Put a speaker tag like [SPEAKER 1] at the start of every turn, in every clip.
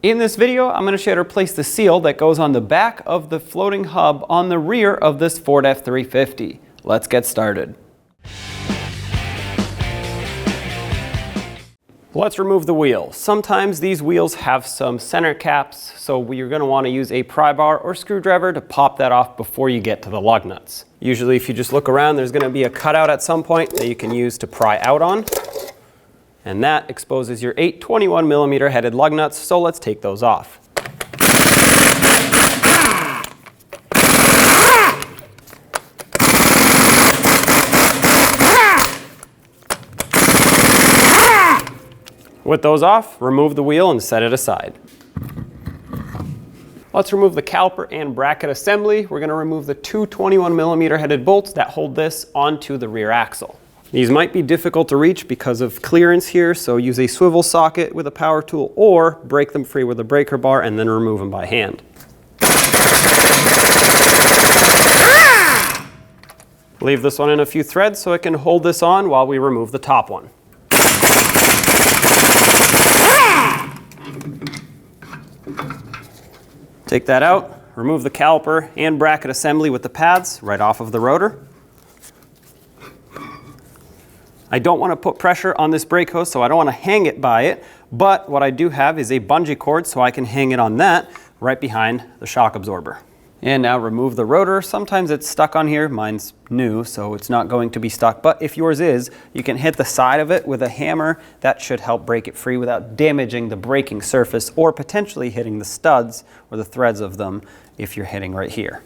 [SPEAKER 1] In this video, I'm going to show you how to replace the seal that goes on the back of the floating hub on the rear of this Ford F-350. Let's get started. Let's remove the wheel. Sometimes these wheels have some center caps, so you're going to want to use a pry bar or screwdriver to pop that off before you get to the lug nuts. Usually if you just look around, there's going to be a cutout at some point that you can use to pry out on. And that exposes your 8 21mm headed lug nuts, so let's take those off. With those off, remove the wheel and set it aside. Let's remove the caliper and bracket assembly. We're going to remove the 2 21mm headed bolts that hold this onto the rear axle. These might be difficult to reach because of clearance here, so use a swivel socket with a power tool or break them free with a breaker bar and then remove them by hand. Leave this one in a few threads so it can hold this on while we remove the top one. Take that out, remove the caliper and bracket assembly with the pads right off of the rotor. I don't want to put pressure on this brake hose, so I don't want to hang it by it, but what I do have is a bungee cord, so I can hang it on that right behind the shock absorber. And now remove the rotor. Sometimes it's stuck on here. Mine's new, so it's not going to be stuck, but if yours is, you can hit the side of it with a hammer. That should help break it free without damaging the braking surface or potentially hitting the studs or the threads of them if you're hitting right here.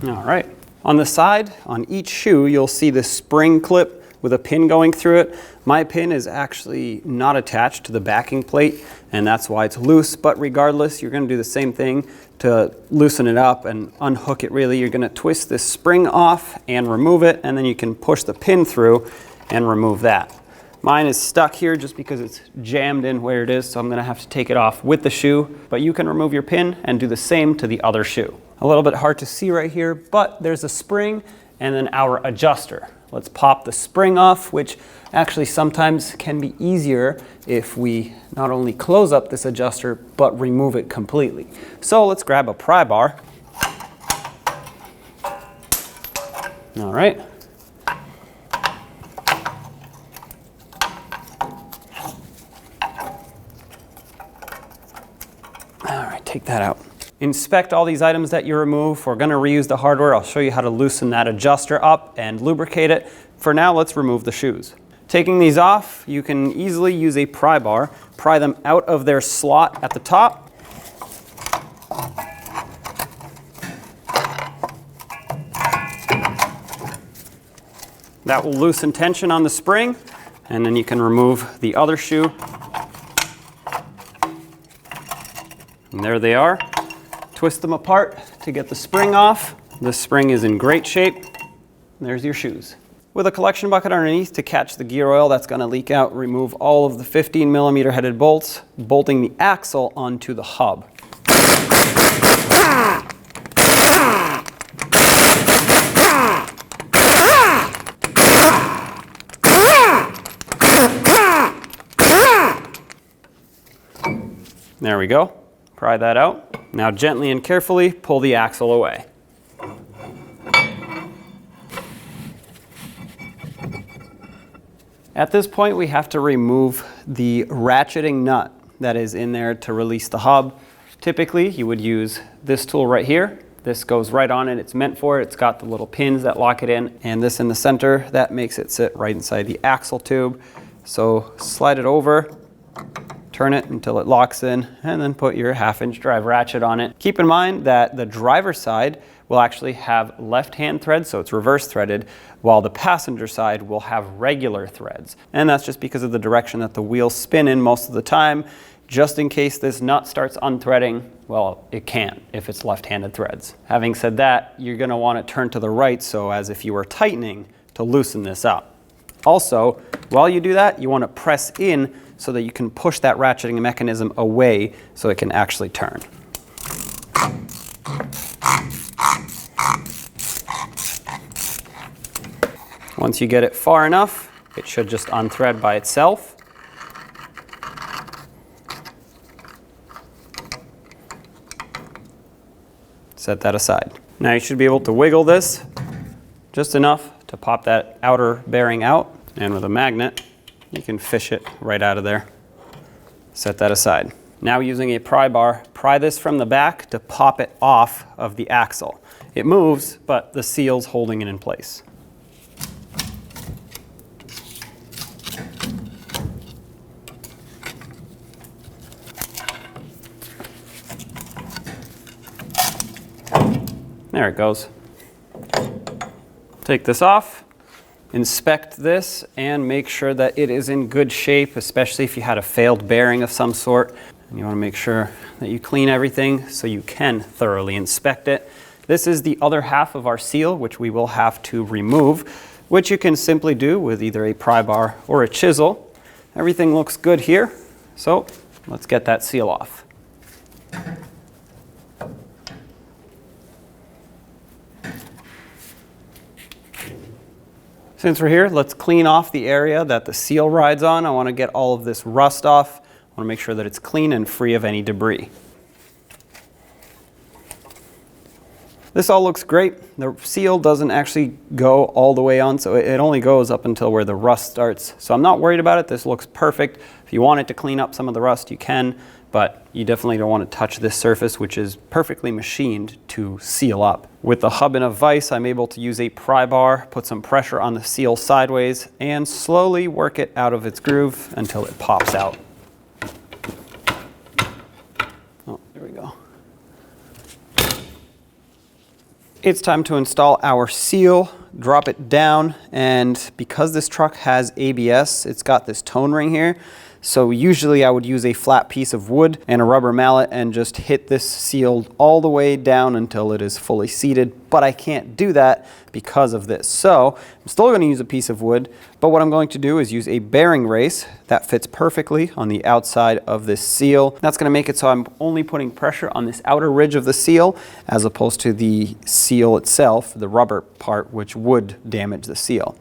[SPEAKER 1] All right, on the side, on each shoe, you'll see this spring clip with a pin going through it. My pin is actually not attached to the backing plate, and that's why it's loose, but regardless, you're gonna do the same thing to loosen it up and unhook it really. You're gonna twist this spring off and remove it, and then you can push the pin through and remove that. Mine is stuck here just because it's jammed in where it is, so I'm gonna have to take it off with the shoe, but you can remove your pin and do the same to the other shoe. A little bit hard to see right here, but there's a spring and then our adjuster. Let's pop the spring off, which actually sometimes can be easier if we not only close up this adjuster, but remove it completely. So let's grab a pry bar. All right. All right, take that out. Inspect all these items that you remove. We're going to reuse the hardware. I'll show you how to loosen that adjuster up and lubricate it. For now, let's remove the shoes. Taking these off, you can easily use a pry bar. Pry them out of their slot at the top. That will loosen tension on the spring, and then you can remove the other shoe. And there they are. Twist them apart to get the spring off. The spring is in great shape. There's your shoes. With a collection bucket underneath to catch the gear oil that's going to leak out, remove all of the 15mm headed bolts, bolting the axle onto the hub. There we go. Pry that out. Now gently and carefully pull the axle away. At this point, we have to remove the ratcheting nut that is in there to release the hub. Typically, you would use this tool right here. This goes right on it. It's meant for it. It's got the little pins that lock it in, and this in the center, that makes it sit right inside the axle tube. So slide it over, turn it until it locks in, and then put your 1/2-inch drive ratchet on it. Keep in mind that the driver's side will actually have left-hand threads, so it's reverse threaded, while the passenger side will have regular threads. And that's just because of the direction that the wheels spin in most of the time. Just in case this nut starts unthreading, well, it can if it's left-handed threads. Having said that, you're gonna want it turned to the right, so as if you were tightening to loosen this up. Also, while you do that, you wanna press in so that you can push that ratcheting mechanism away so it can actually turn. Once you get it far enough, It should just unthread by itself. Set that aside. Now you should be able to wiggle this just enough to pop that outer bearing out, and with a magnet you can fish it right out of there. Set that aside. Now using a pry bar, pry this from the back to pop it off of the axle. It moves, but the seal's holding it in place. There it goes. Take this off, inspect this, and make sure that it is in good shape, especially if you had a failed bearing of some sort. And you want to make sure that you clean everything so you can thoroughly inspect it. This is the other half of our seal, which we will have to remove, which you can simply do with either a pry bar or a chisel. Everything looks good here, so let's get that seal off. Since we're here, let's clean off the area that the seal rides on. I want to get all of this rust off. I want to make sure that it's clean and free of any debris. This all looks great. The seal doesn't actually go all the way on, so it only goes up until where the rust starts. So I'm not worried about it. This looks perfect. If you wanted to clean up some of the rust, you can, but you definitely don't want to touch this surface, which is perfectly machined to seal up. With the hub in a vise, I'm able to use a pry bar, put some pressure on the seal sideways, and slowly work it out of its groove until it pops out. Oh, there we go. It's time to install our seal, drop it down, and because this truck has ABS, it's got this tone ring here. So usually I would use a flat piece of wood and a rubber mallet and just hit this seal all the way down until it is fully seated, but I can't do that because of this. So I'm still going to use a piece of wood, but what I'm going to do is use a bearing race that fits perfectly on the outside of this seal. That's going to make it so I'm only putting pressure on this outer ridge of the seal as opposed to the seal itself, the rubber part, which would damage the seal.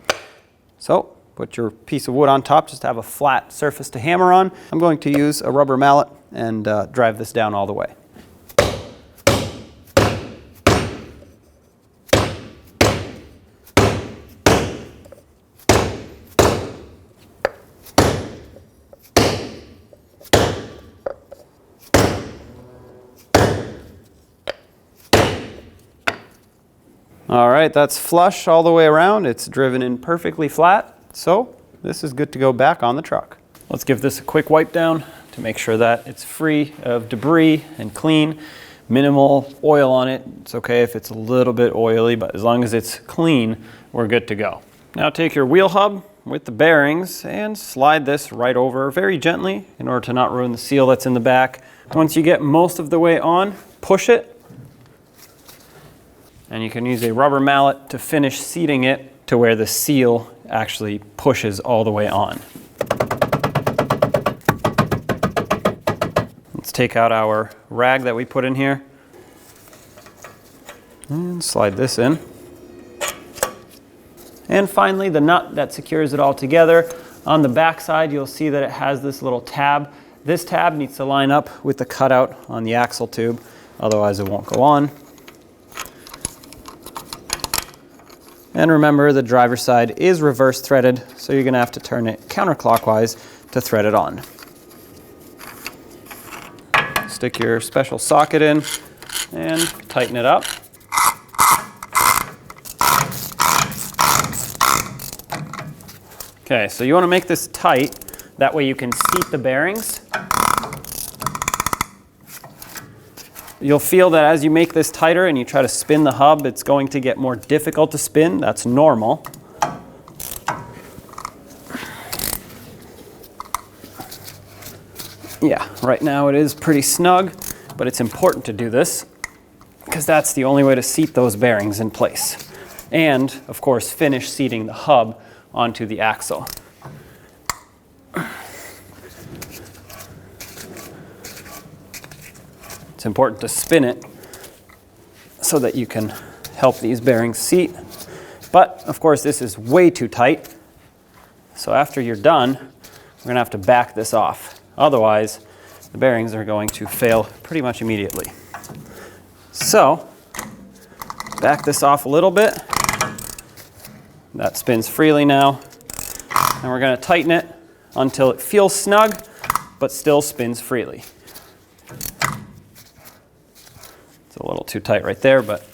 [SPEAKER 1] So put your piece of wood on top just to have a flat surface to hammer on. I'm going to use a rubber mallet and drive this down all the way. All right, that's flush all the way around. It's driven in perfectly flat. So this is good to go back on the truck. Let's give this a quick wipe down to make sure that it's free of debris and clean. Minimal oil on it. It's okay if it's a little bit oily, but as long as it's clean, we're good to go. Now take your wheel hub with the bearings and slide this right over very gently in order to not ruin the seal that's in the back. Once you get most of the way on, push it. And you can use a rubber mallet to finish seating it to where the seal actually pushes all the way on. Let's take out our rag that we put in here and slide this in. And finally, the nut that secures it all together. On the back side, you'll see that it has this little tab. This tab needs to line up with the cutout on the axle tube, otherwise it won't go on. And remember, the driver's side is reverse threaded, so you're going to have to turn it counterclockwise to thread it on. Stick your special socket in and tighten it up. Okay, so you want to make this tight, that way you can seat the bearings. You'll feel that as you make this tighter and you try to spin the hub, it's going to get more difficult to spin. That's normal. Yeah, right now it is pretty snug, but it's important to do this because that's the only way to seat those bearings in place. And, of course, finish seating the hub onto the axle. It's important to spin it so that you can help these bearings seat. But, of course, this is way too tight. So after you're done, we're gonna have to back this off. Otherwise, the bearings are going to fail pretty much immediately. So, back this off a little bit. That spins freely now. And we're gonna tighten it until it feels snug, but still spins freely. It's a little too tight right there, but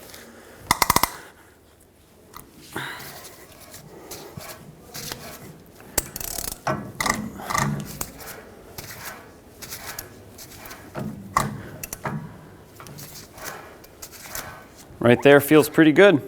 [SPEAKER 1] right there feels pretty good.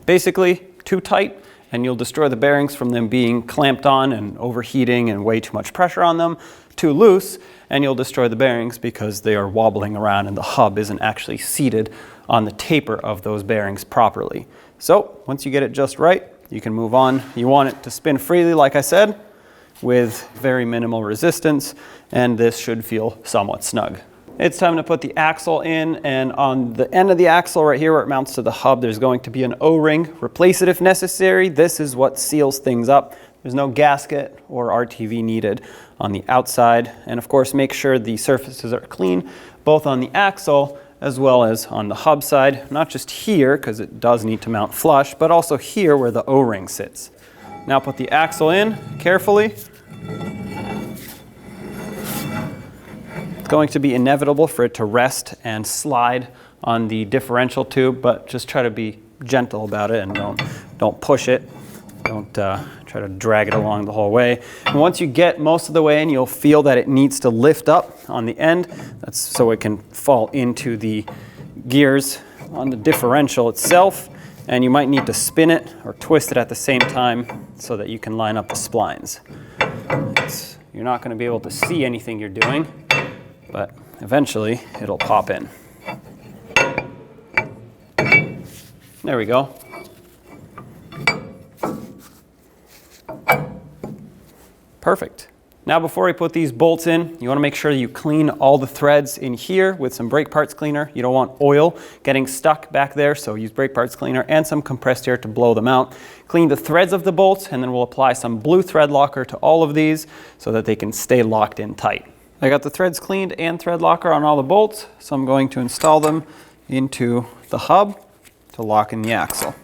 [SPEAKER 1] Basically, too tight and you'll destroy the bearings from them being clamped on and overheating and way too much pressure on them. Too loose and you'll destroy the bearings because they are wobbling around and the hub isn't actually seated on the taper of those bearings properly. So once you get it just right, you can move on. You want it to spin freely, like I said, with very minimal resistance, and this should feel somewhat snug. It's time to put the axle in, and on the end of the axle right here where it mounts to the hub, there's going to be an O-ring. Replace it if necessary. This is what seals things up. There's no gasket or RTV needed on the outside. And of course, make sure the surfaces are clean, both on the axle as well as on the hub side. Not just here, because it does need to mount flush, but also here where the O-ring sits. Now put the axle in carefully. Going to be inevitable for it to rest and slide on the differential tube, but just try to be gentle about it and don't push it. Don't try to drag it along the whole way. And once you get most of the way in, you'll feel that it needs to lift up on the end. That's so it can fall into the gears on the differential itself. And you might need to spin it or twist it at the same time so that you can line up the splines. You're not going to be able to see anything you're doing, but eventually it'll pop in. There we go. Perfect. Now before we put these bolts in, you want to make sure you clean all the threads in here with some brake parts cleaner. You don't want oil getting stuck back there, so use brake parts cleaner and some compressed air to blow them out. Clean the threads of the bolts, and then we'll apply some blue thread locker to all of these so that they can stay locked in tight. I got the threads cleaned and thread locker on all the bolts, so I'm going to install them into the hub to lock in the axle.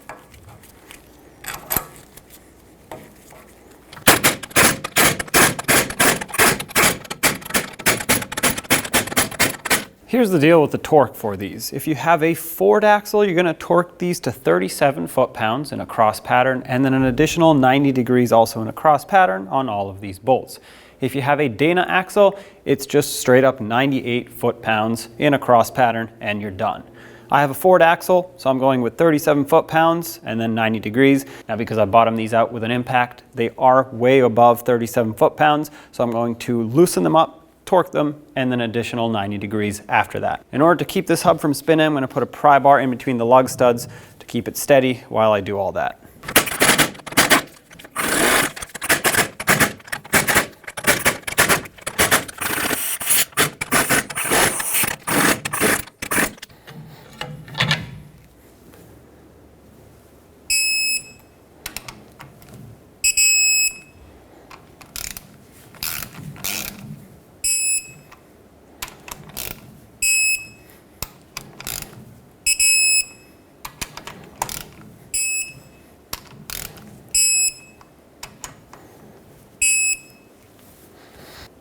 [SPEAKER 1] Here's the deal with the torque for these. If you have a Ford axle, you're going to torque these to 37 foot-pounds in a cross pattern, and then an additional 90 degrees also in a cross pattern on all of these bolts. If you have a Dana axle, it's just straight up 98 foot-pounds in a cross pattern and you're done. I have a Ford axle, so I'm going with 37 foot-pounds and then 90 degrees. Now because I bottomed these out with an impact, they are way above 37 foot-pounds, so I'm going to loosen them up, torque them, and then additional 90 degrees after that. In order to keep this hub from spinning, I'm going to put a pry bar in between the lug studs to keep it steady while I do all that.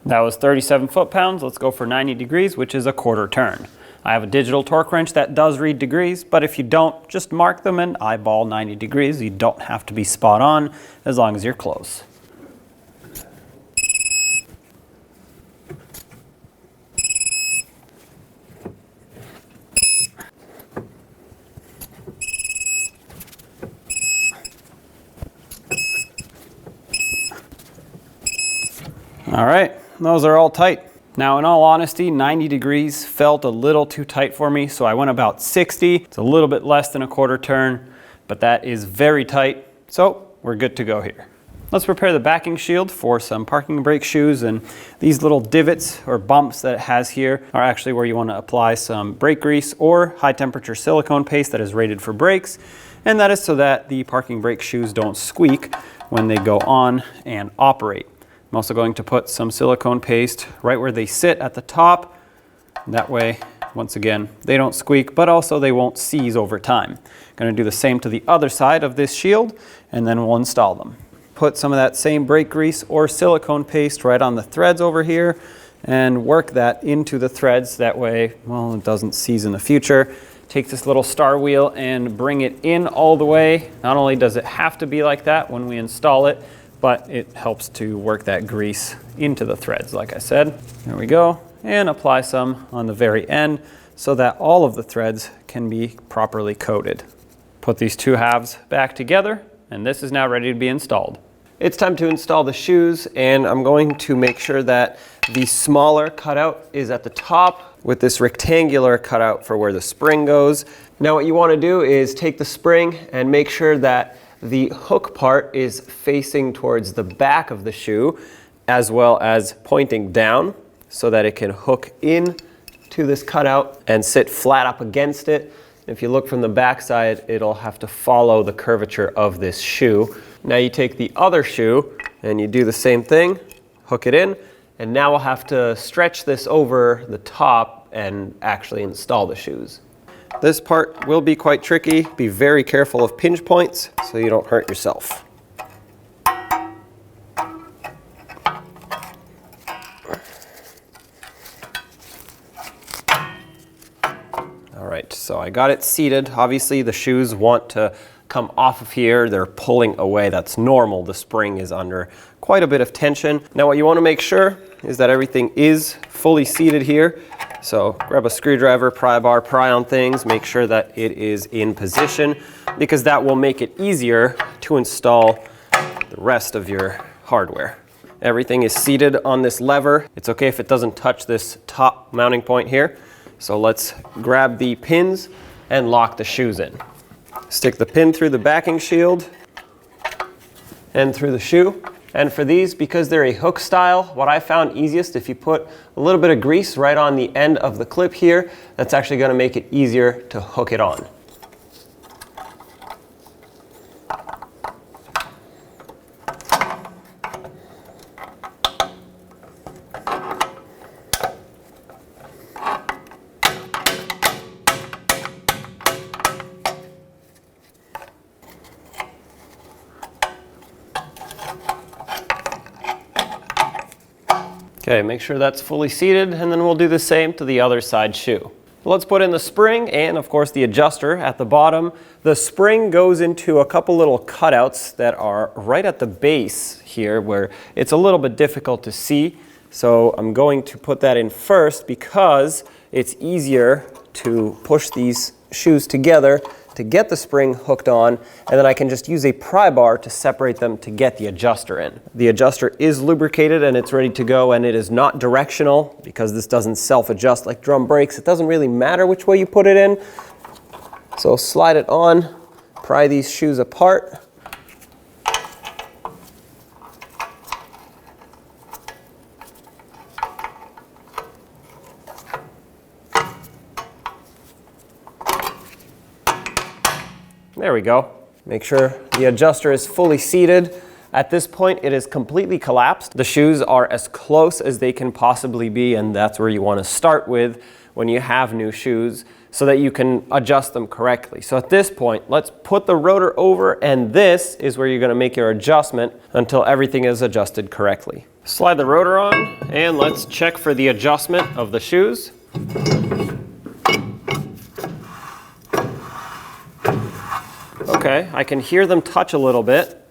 [SPEAKER 1] That was 37 foot-pounds. Let's go for 90 degrees, which is a quarter turn. I have a digital torque wrench that does read degrees, but if you don't, just mark them and eyeball 90 degrees. You don't have to be spot on as long as you're close. All right. Those are all tight. Now, in all honesty, 90 degrees felt a little too tight for me, so I went about 60. It's a little bit less than a quarter turn, but that is very tight, so we're good to go here. Let's prepare the backing shield for some parking brake shoes, and these little divots or bumps that it has here are actually where you want to apply some brake grease or high temperature silicone paste that is rated for brakes. and that is so that the parking brake shoes don't squeak when they go on and operate. I'm also going to put some silicone paste right where they sit at the top. That way, once again, they don't squeak, but also they won't seize over time. I'm going to do the same to the other side of this shield, and then we'll install them. Put some of that same brake grease or silicone paste right on the threads over here, and work that into the threads. That way, well, it doesn't seize in the future. Take this little star wheel and bring it in all the way. Not only does it have to be like that when we install it, but it helps to work that grease into the threads, like I said. There we go. And apply some on the very end so that all of the threads can be properly coated. Put these two halves back together, and this is now ready to be installed. It's time to install the shoes, and I'm going to make sure that the smaller cutout is at the top with this rectangular cutout for where the spring goes. Now what you want to do is take the spring and make sure that the hook part is facing towards the back of the shoe as well as pointing down so that it can hook in to this cutout and sit flat up against it. If you look from the back side, it'll have to follow the curvature of this shoe. Now you take the other shoe and you do the same thing, hook it in, and now we'll have to stretch this over the top and actually install the shoes. This part will be quite tricky. Be very careful of pinch points so you don't hurt yourself. All right, so I got it seated. Obviously the shoes want to come off of here. They're pulling away. That's normal. The spring is under quite a bit of tension. Now what you want to make sure is that everything is fully seated here. So grab a screwdriver, pry bar, pry on things, make sure that it is in position, because that will make it easier to install the rest of your hardware. Everything is seated on this lever. It's okay if it doesn't touch this top mounting point here. So let's grab the pins and lock the shoes in. Stick the pin through the backing shield and through the shoe. And for these, because they're a hook style, what I found easiest, if you put a little bit of grease right on the end of the clip here, that's actually going to make it easier to hook it on. Okay, make sure that's fully seated, and then we'll do the same to the other side shoe. Let's put in the spring and, of course, the adjuster at the bottom. The spring goes into a couple little cutouts that are right at the base here where it's a little bit difficult to see. So I'm going to put that in first because it's easier to push these shoes together to get the spring hooked on, and then I can just use a pry bar to separate them to get the adjuster in. The adjuster is lubricated and it's ready to go, and it is not directional because this doesn't self-adjust like drum brakes. It doesn't really matter which way you put it in. So slide it on, pry these shoes apart. There we go. Make sure the adjuster is fully seated. At this point, it is completely collapsed. The shoes are as close as they can possibly be, and that's where you want to start with when you have new shoes so that you can adjust them correctly. So at this point, let's put the rotor over, and this is where you're going to make your adjustment until everything is adjusted correctly. Slide the rotor on, and let's check for the adjustment of the shoes. Okay, I can hear them touch a little bit.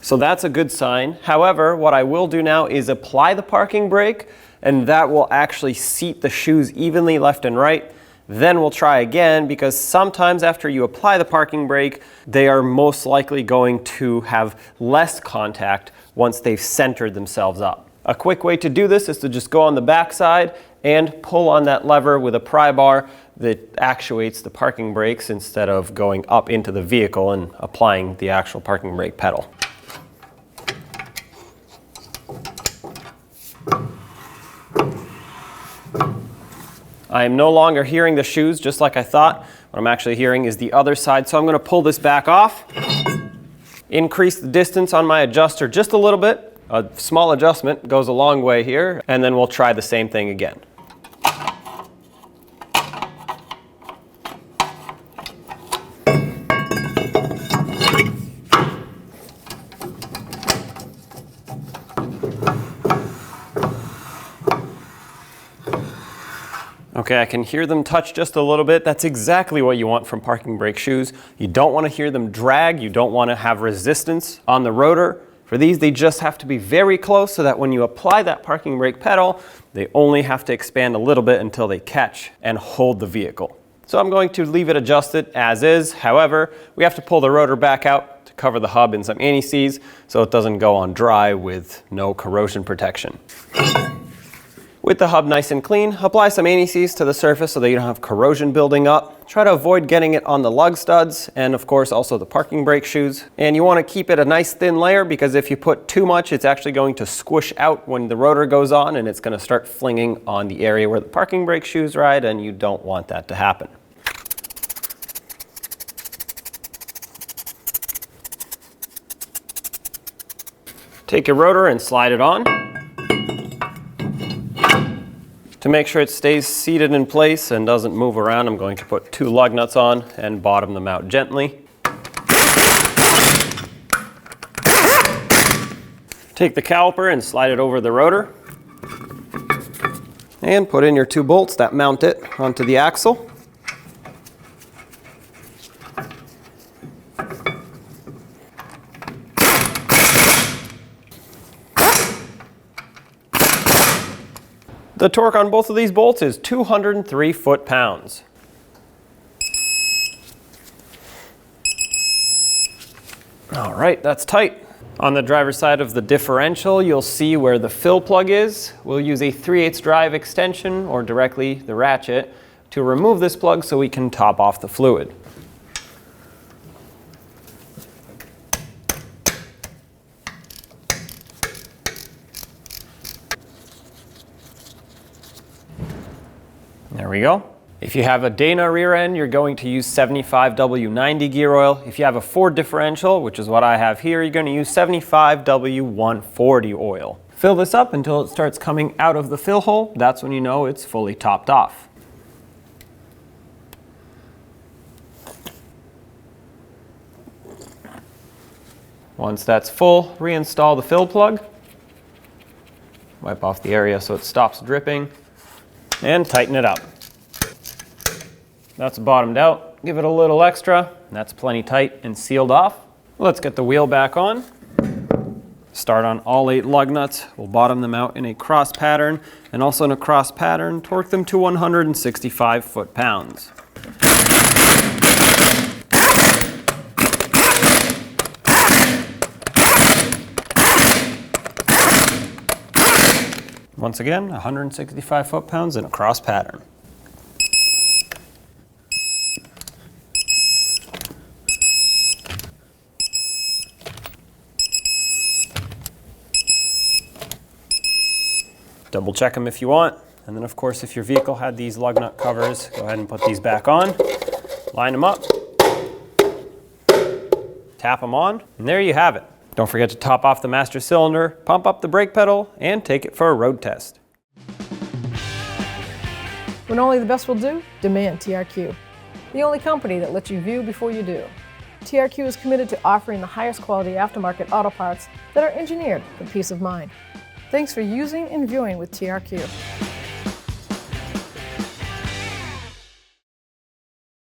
[SPEAKER 1] So that's a good sign. However, what I will do now is apply the parking brake, and that will actually seat the shoes evenly left and right. Then we'll try again, because sometimes after you apply the parking brake, they are most likely going to have less contact once they've centered themselves up. A quick way to do this is to just go on the back side and pull on that lever with a pry bar that actuates the parking brakes instead of going up into the vehicle and applying the actual parking brake pedal. I am no longer hearing the shoes just like I thought. What I'm actually hearing is the other side, so I'm going to pull this back off. Increase the distance on my adjuster just a little bit. A small adjustment goes a long way here, and then we'll try the same thing again. Okay, I can hear them touch just a little bit. That's exactly what you want from parking brake shoes. You don't want to hear them drag. You don't want to have resistance on the rotor. For these, they just have to be very close so that when you apply that parking brake pedal, they only have to expand a little bit until they catch and hold the vehicle. So I'm going to leave it adjusted as is. However, we have to pull the rotor back out to cover the hub in some anti-seize so it doesn't go on dry with no corrosion protection. With the hub nice and clean, apply some anti-seize to the surface so that you don't have corrosion building up. Try to avoid getting it on the lug studs and of course also the parking brake shoes. And you want to keep it a nice thin layer because if you put too much, it's actually going to squish out when the rotor goes on and it's going to start flinging on the area where the parking brake shoes ride, and you don't want that to happen. Take your rotor and slide it on. To make sure it stays seated in place and doesn't move around, I'm going to put 2 lug nuts on and bottom them out gently. Take the caliper and slide it over the rotor. And put in your 2 bolts that mount it onto the axle. The torque on both of these bolts is 203 foot-pounds. All right, that's tight. On the driver's side of the differential, you'll see where the fill plug is. We'll use a 3/8 drive extension or directly the ratchet to remove this plug so we can top off the fluid. There we go. If you have a Dana rear end, you're going to use 75W90 gear oil. If you have a Ford differential, which is what I have here, you're going to use 75W140 oil. Fill this up until it starts coming out of the fill hole. That's when you know it's fully topped off. Once that's full, reinstall the fill plug. Wipe off the area so it stops dripping. And tighten it up. That's bottomed out. Give it a little extra. That's plenty tight and sealed off. Let's get the wheel back on. Start on all 8 lug nuts. We'll bottom them out in a cross pattern, and also in a cross pattern, torque them to 165 foot-pounds. Once again, 165 foot-pounds in a cross pattern. Double check them if you want. And then of course, if your vehicle had these lug nut covers, go ahead and put these back on. Line them up. Tap them on, and there you have it. Don't forget to top off the master cylinder, pump up the brake pedal, and take it for a road test.
[SPEAKER 2] When only the best will do, demand TRQ. The only company that lets you view before you do. TRQ is committed to offering the highest quality aftermarket auto parts that are engineered for peace of mind. Thanks for using and viewing with TRQ.